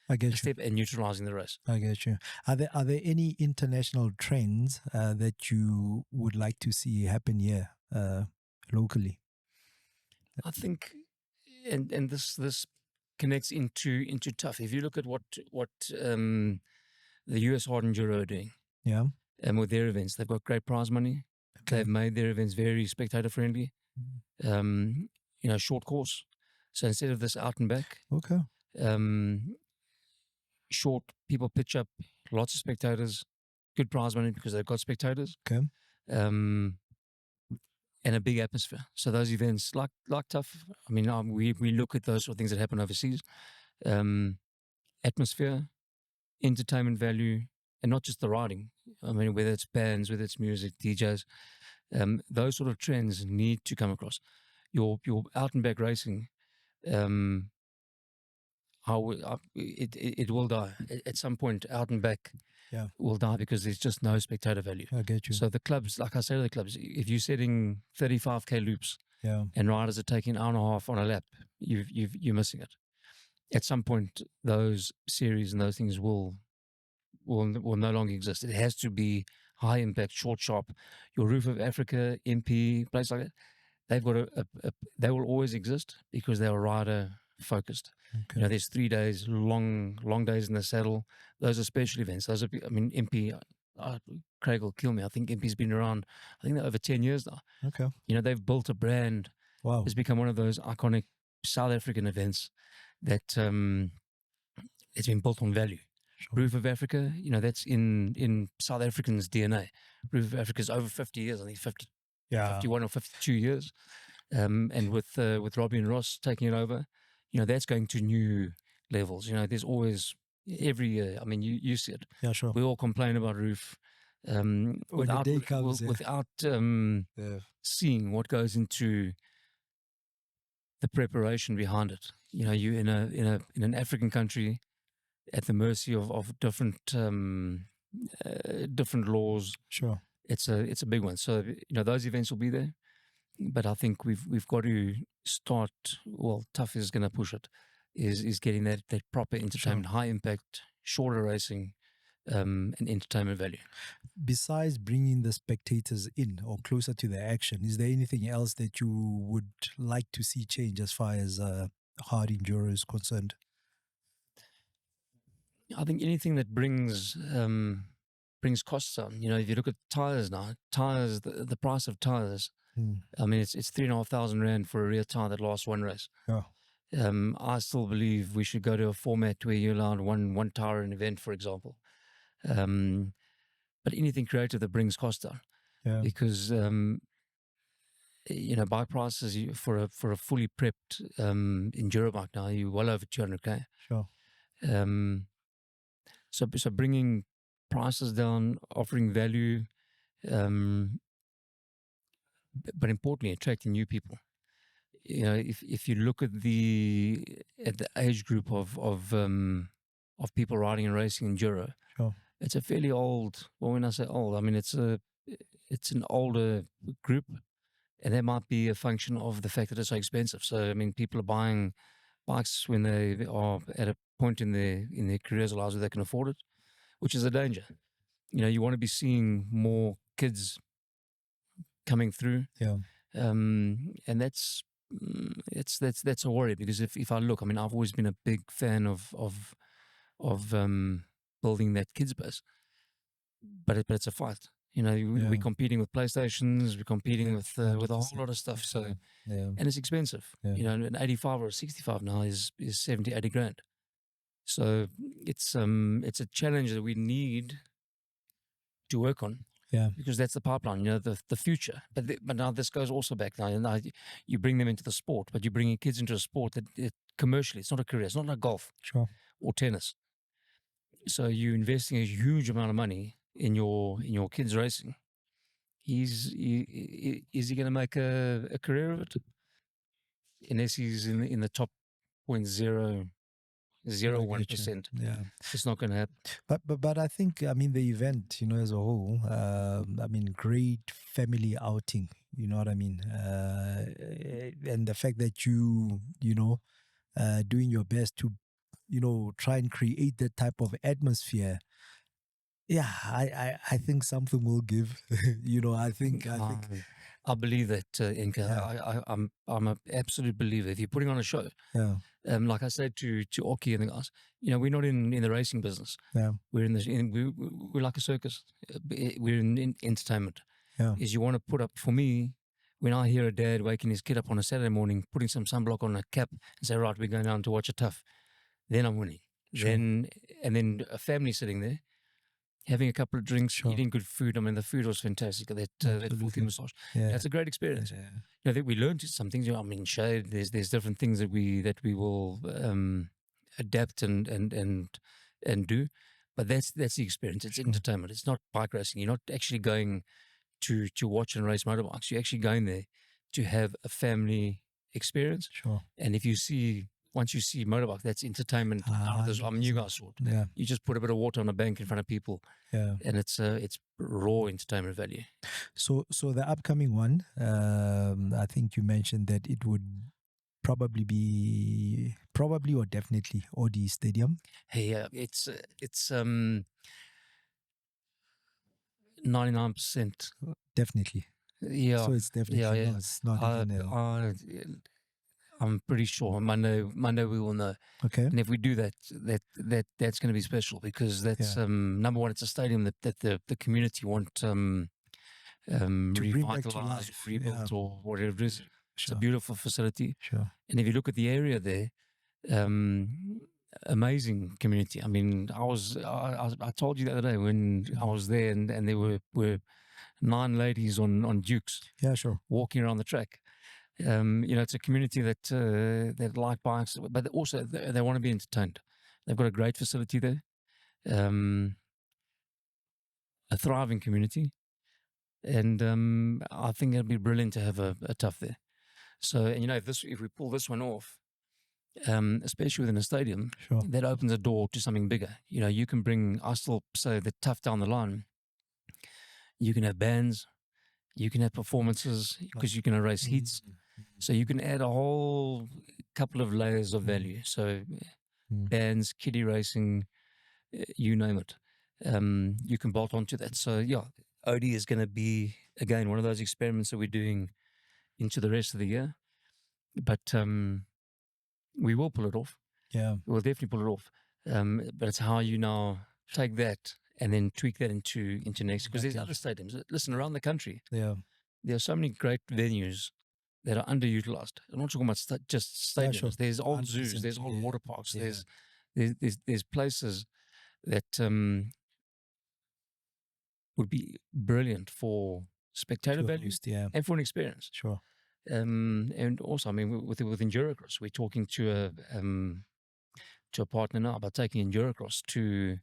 I a get you. step and neutralizing the race. I get you. Are there any international trends that you would like to see happen here locally? I think, and this connects into TUFF. If you look at what the US Hard Enduro are doing, Yeah. and with their events, they've got great prize money. Okay. They've made their events very spectator friendly. Short course. So instead of this out and back, Okay. short, people pitch up, lots of spectators, good prize money because they've got spectators. Okay. And a big atmosphere. So those events, like TUFF, I mean, we look at those sort of things that happen overseas. Atmosphere, entertainment value, and not just the riding. I mean, whether it's bands, whether it's music, DJs, those sort of trends need to come across. Your out and back racing, it will die at some point. Out and back, Yeah. will die because there's just no spectator value. I get you. So the clubs, like I say to the clubs, if you're setting 35k loops, Yeah. and riders are taking an hour and a half on a lap, you're missing it. At some point, those series and those things will no longer exist. It has to be high impact, short, sharp. Your Roof of Africa, MP, place like that, they've got they will always exist because they are rider focused. Okay. There's 3 days, long days in the saddle. Those are special events. Those are, MP, Craig will kill me. I think MP's been around, I think they're over 10 years now. Okay. They've built a brand. Wow. It's become one of those iconic South African events that it's been built on value. Sure. Roof of Africa, that's in South Africans' DNA. Roof of Africa is over 50 years, I think 50, Yeah. 51 or 52 years. And with Robbie and Ross taking it over, that's going to new levels. There's always, every year, I mean, you see it. Yeah, sure. We all complain about Roof When the day comes, without yeah. seeing what goes into the preparation behind it. You're in an African country at the mercy of different different laws. Sure. It's a big one. So those events will be there, but I think we've got to start. Well, TUFF is going to push it. Is getting that proper entertainment, high impact, shorter racing, and entertainment value. Besides bringing the spectators in or closer to the action, is there anything else that you would like to see change as far as hard enduro is concerned? I think anything that brings costs down. If you look at tires now, the price of tires. I mean, it's R3,500 for a rear tire that lasts one race. Yeah. I still believe we should go to a format where you allow one tire an event, for example. But anything creative that brings cost down, because bike prices for a fully prepped enduro bike now, you're well over 200K. Sure. So bringing prices down, offering value, but importantly, attracting new people. If you look at the age group of people riding and racing enduro, sure, it's a fairly old. Well, when I say old, I mean it's an older group, and that might be a function of the fact that it's so expensive. So I mean, people are buying bikes when they are at a point in their careers or lives where they can afford it, which is a danger. You want to be seeing more kids coming through. Yeah. And that's a worry, because if I look, I mean, I've always been a big fan of building that kids base, but it's a fight. We're competing with PlayStations, we're competing with a whole lot of stuff. So, and it's expensive. An 85 or a 65 now is 70, 80 grand. So it's a challenge that we need to work on. Yeah, because that's the pipeline, the future. But now this goes also back now. Now you bring them into the sport, but you're bringing kids into a sport that commercially, it's not a career. It's not like golf or tennis. So you're investing a huge amount of money in your kids racing. Is he going to make a career of it? Unless he's in the top 0.001%. Yeah, it's not going to happen. But I think, I mean, the event, as a whole, I mean, great family outing. You know what I mean? And the fact that you doing your best to, try and create that type of atmosphere. Yeah, I think something will give. I think. I believe that, Inka. Yeah. I'm an absolute believer. If you're putting on a show, like I said to Oki and the guys, we're not in the racing business. Yeah, we're we're like a circus. We're in entertainment. Yeah, is you want to put up, for me, when I hear a dad waking his kid up on a Saturday morning, putting some sunblock on a cap, and say, right, we're going down to watch a TUFF, then I'm winning. Sure. And then a family sitting there, having a couple of drinks, eating good food. I mean, the food was fantastic. That full massage. Yeah. That's a great experience. I think we learned some things. I mean, shade. There's different things that we will adapt and do. But that's the experience. It's entertainment. It's not bike racing. You're not actually going to watch and race motorbikes. You're actually going there to have a family experience. Sure. And once you see motorbike, that's entertainment. I'm you guys sort. Yeah. You just put a bit of water on a bank in front of people. Yeah. And it's raw entertainment value. So the upcoming one, I think you mentioned that it would probably or definitely Audi Stadium. Hey, it's 99%. Definitely. Yeah. So it's definitely no, it's not even I'm pretty sure Monday we will know. Okay. And if we do that's going to be special, because that's number one, it's a stadium that the community want revitalized, rebuilt, or whatever it is. Sure. It's a beautiful facility. Sure. And if you look at the area there, amazing community. I mean, I told you the other day when I was there, and there were 9 ladies on Dukes. Yeah, sure. Walking around the track. It's a community that like bikes, but also they want to be entertained. They've got a great facility there, a thriving community, and I think it'd be brilliant to have a TUFF there. So, and if we pull this one off, especially within a stadium, Sure. that opens a door to something bigger. You can bring, I still say, the TUFF down the line. You can have bands, you can have performances, because you can race heats. So you can add a whole couple of layers of value. So bands, kiddie racing, you name it. You can bolt onto that. So yeah, OD is going to be, again, one of those experiments that we're doing into the rest of the year. But we will pull it off. Yeah. We'll definitely pull it off. But it's how you now take that and then tweak that into next. Because there's other stadiums. Listen, around the country, there are so many great venues that are underutilized. I'm not talking about just stadiums. Yeah, sure. There's old 100%, zoos, there's old water parks, Yeah. there's places that would be brilliant for spectator To value host, yeah. and for an experience. Sure. And also, I mean, with Endurocross, we're talking to a partner now about taking Endurocross to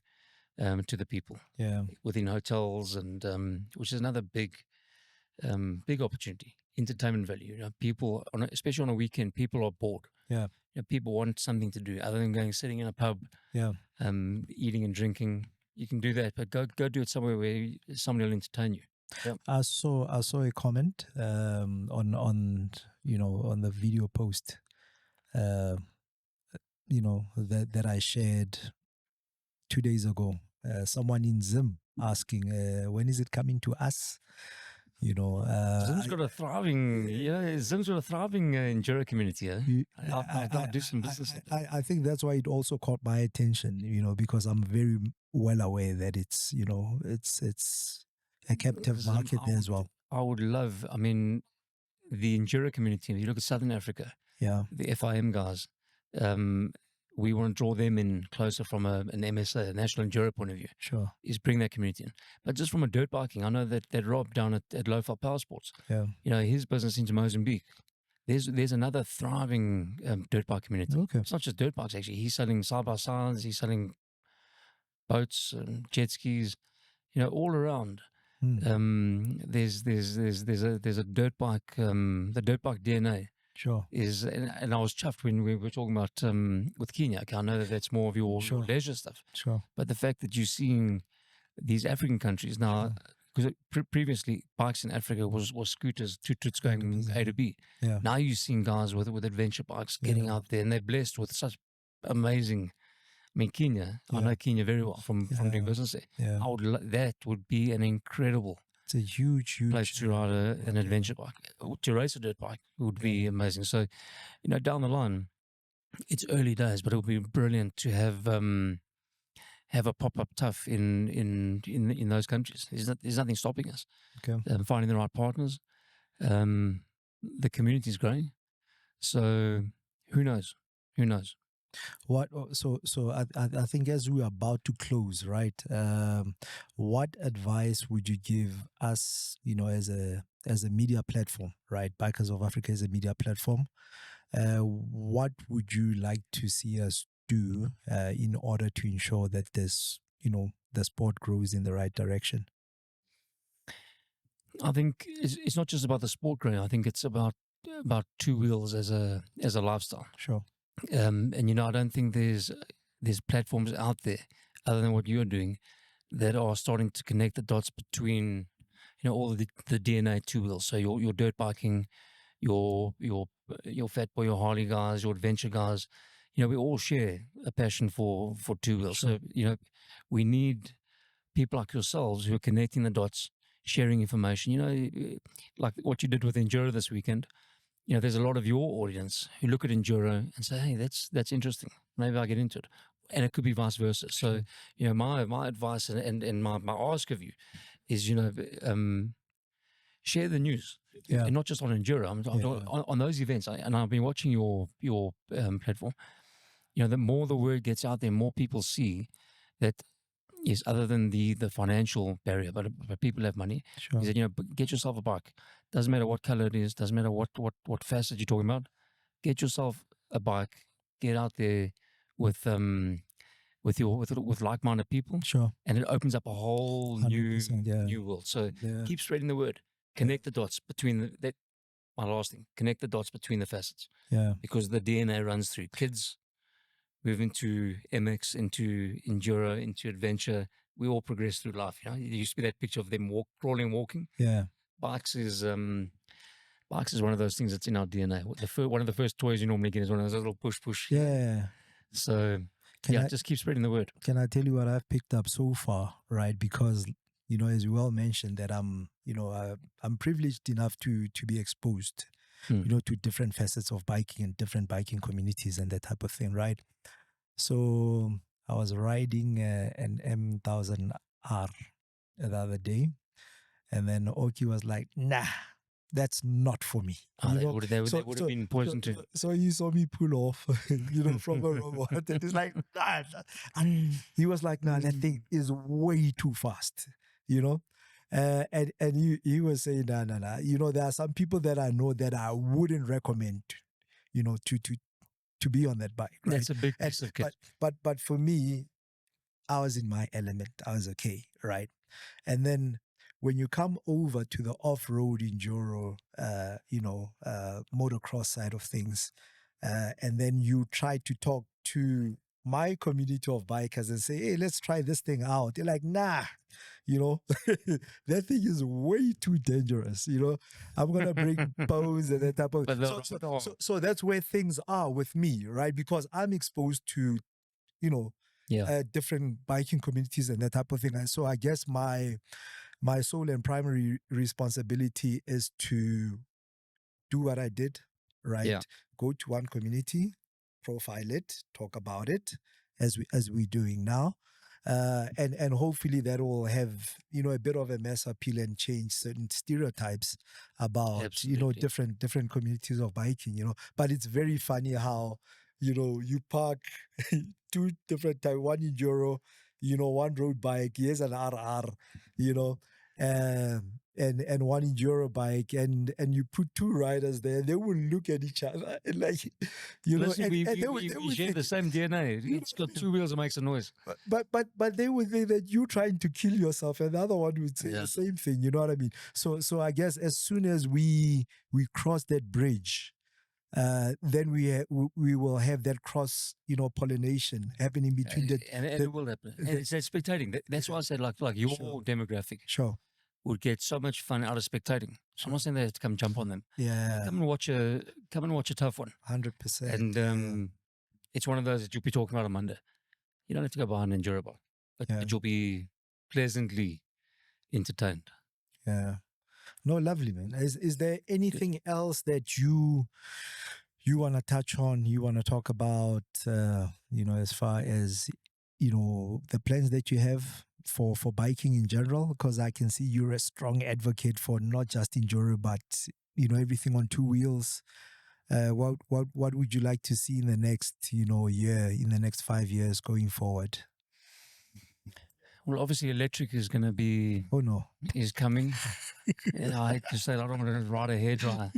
the people Yeah. within hotels, and which is another big opportunity. Entertainment value. People, especially on a weekend, people are bored. Yeah. People want something to do other than sitting in a pub, Yeah. eating and drinking. You can do that, but go do it somewhere where somebody will entertain you. Yeah. I saw a comment on on the video post that I shared 2 days ago. Someone in Zim asking when is it coming to us? Zim's got a thriving, Zim's got a thriving enduro community. I'll do some business. I think that's why it also caught my attention, because I'm very well aware that it's a captive market there as well. I would love, I mean, the enduro community. If you look at Southern Africa, the FIM guys, we want to draw them in closer from an MSA, a National Enduro point of view. Sure. Is bring that community in. But just from a dirt biking, I know that Rob down at Lowfell Power Sports, his business into Mozambique, there's another thriving dirt bike community. Okay. It's not just dirt bikes, actually. He's selling side-by-sides, he's selling boats and jet skis, all around. There's a dirt bike, the dirt bike DNA. Sure. And I was chuffed when we were talking about with Kenya. Okay, I know that's more of your leisure stuff. Sure. But the fact that you're seeing these African countries now, because previously bikes in Africa was scooters, tuts going A to B. Yeah. Now you're seeing guys with adventure bikes getting out there, and they're blessed with such amazing. I mean, Kenya. I know Kenya very well from doing business there. Yeah. That would be an incredible. It's a huge place to ride an adventure bike. To race a dirt bike would be amazing. So, down the line, it's early days, but it would be brilliant to have a pop-up TUFF in those countries. There's nothing stopping us. Okay. Finding the right partners. The community is growing. So, who knows? Who knows? So I think as we are about to close, right? What advice would you give us, as a media platform, right? Bikers of Africa is a media platform. What would you like to see us do in order to ensure that this, the sport grows in the right direction? I think it's not just about the sport growing. I think it's about two wheels as a lifestyle. Sure. And I don't think there's platforms out there other than what you're doing that are starting to connect the dots between all the DNA two wheels. So your dirt biking, your fat boy, your Harley guys, your adventure guys. We all share a passion for two wheels. Sure. So we need people like yourselves who are connecting the dots, sharing information. Like what you did with Enduro this weekend. There's a lot of your audience who look at Enduro and say, hey, that's interesting. Maybe I'll get into it. And it could be vice versa. So, my advice and my ask of you is, share the news. Yeah. And not just on Enduro. On those events. And I've been watching your platform. the more the word gets out there, more people see that, yes, other than the financial barrier, but people have money. Sure. He said, get yourself a bike. Doesn't matter what color it is. Doesn't matter what facet you're talking about. Get yourself a bike. Get out there with like-minded people, Sure. and it opens up a whole new 100%, yeah. new world. So Yeah. keep spreading the word. Connect the dots between that. My last thing, connect the dots between the facets. Yeah. Because the DNA runs through. Kids move into MX, into enduro, into adventure. We all progress through life. There used to be that picture of them crawling, walking. Yeah. Bikes is one of those things that's in our DNA. One of the first toys you normally get is one of those little push. Yeah. So just keep spreading the word. Can I tell you what I've picked up so far, right? Because as you well mentioned, that I'm privileged enough to be exposed, to different facets of biking and different biking communities and that type of thing, right? So I was riding an M1000R the other day, and then Oki was like, "Nah, that's not for me." They would have been poisoned too. So he saw me pull off, from a robot, and he's like, "Nah." And he was like, "Nah, that thing is way too fast," and he was saying, "Nah. There are some people that I know that I wouldn't recommend, to be on that bike, right?" That's a big piece of kit. But for me, I was in my element. I was okay, right? And then when you come over to the off-road enduro, motocross side of things, and then you try to talk to my community of bikers and say, "Hey, let's try this thing out." They're like, "Nah, that thing is way too dangerous. I'm gonna break bones and that type of." So that's where things are with me, right? Because I'm exposed to, different biking communities and that type of thing. And so I guess my sole and primary responsibility is to do what I did, right? Yeah. Go to one community, profile it, talk about it, as we're doing now. And hopefully that will have, a bit of a mass appeal and change certain stereotypes about, Absolutely. different communities of biking, But it's very funny how, you park two different types, one enduro, one road bike, here's an RR, and one enduro bike, and you put two riders there, they will look at each other and like, Listen, and we they would share the same DNA. It's got two wheels and makes a noise. But they would think that you're trying to kill yourself, and the other one would say the same thing. You know what I mean? So I guess as soon as we cross that bridge, then we will have that cross pollination happening between and it will happen. And it's that spectating. That's why I said like your demographic. Sure. Would get so much fun out of spectating. I'm not saying they have to come jump on them. Yeah. Come and watch a TUFF ONE. 100%. And it's one of those that you'll be talking about on Monday. You don't have to go buy an enduro bike, but you'll be pleasantly entertained. Yeah. No, lovely, man. Is there anything else that you want to touch on, you want to talk about, as far as, the plans that you have for biking in general? Because I can see you're a strong advocate for not just enduro, but, everything on two wheels. What would you like to see in the next, year, in the next 5 years going forward? Well, obviously, electric is going to be. Oh no, is coming. I hate to say, I don't want to ride a hairdryer,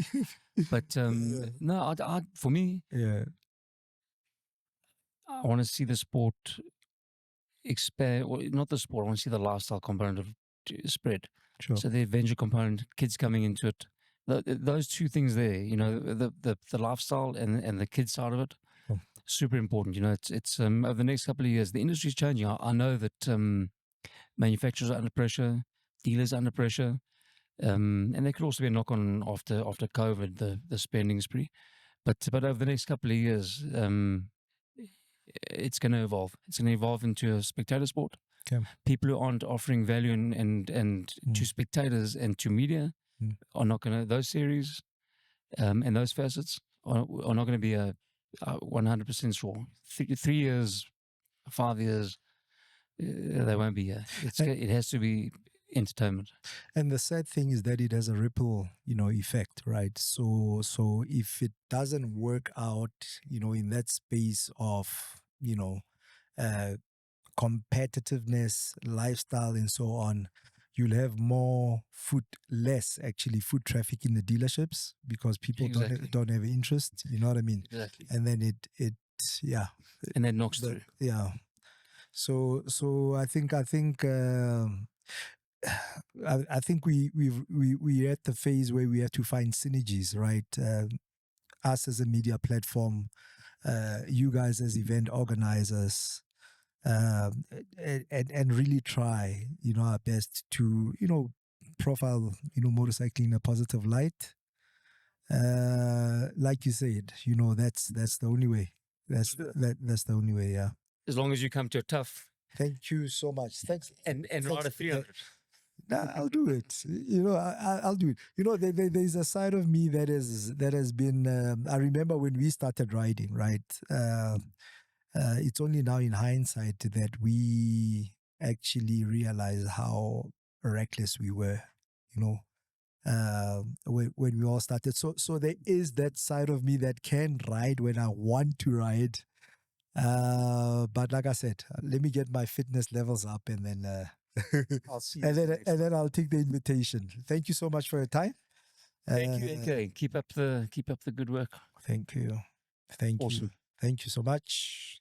but no, for me, I want to see the sport expand. Well, not the sport. I want to see the lifestyle component of spread. Sure. So the adventure component, kids coming into it. Those two things there, the lifestyle and the kids side of it, super important. It's over the next couple of years, the industry is changing. I know that manufacturers are under pressure, dealers are under pressure, and there could also be a knock on after COVID, the spending spree. But over the next couple of years, it's going to evolve. It's going to evolve into a spectator sport. Okay. People who aren't offering value and to spectators and to media are not going to, those series and those facets are not going to be 100% sure. 3 years, 5 years, they won't be here. It has to be entertainment. And the sad thing is that it has a ripple, effect, right? So if it doesn't work out, in that space of, uh, competitiveness, lifestyle, and so on, you'll have less actually foot traffic in the dealerships because people Exactly. don't have interest. You know what I mean? Exactly. And then yeah, And that knocks through. yeah. So I think I think we're at the phase where we have to find synergies, right? Us as a media platform, you guys as event organizers, and really try, our best to, profile, motorcycling in a positive light. Like you said, that's the only way. That's the only way. Yeah. As long as you come to a TUFF Thank you so much. Thanks. and ride a 300. Nah, I'll do it. I'll do it. There's a side of me that has been. I remember when we started riding, right? It's only now in hindsight that we actually realize how reckless we were. You know, when we all started. So there is that side of me that can ride when I want to ride. But like I said, let me get my fitness levels up, and then I'll see you. and then I'll take the invitation. Thank you so much for your time. Thank you, NK. Keep up the good work. Thank you. Thank you. Awesome. Thank you so much.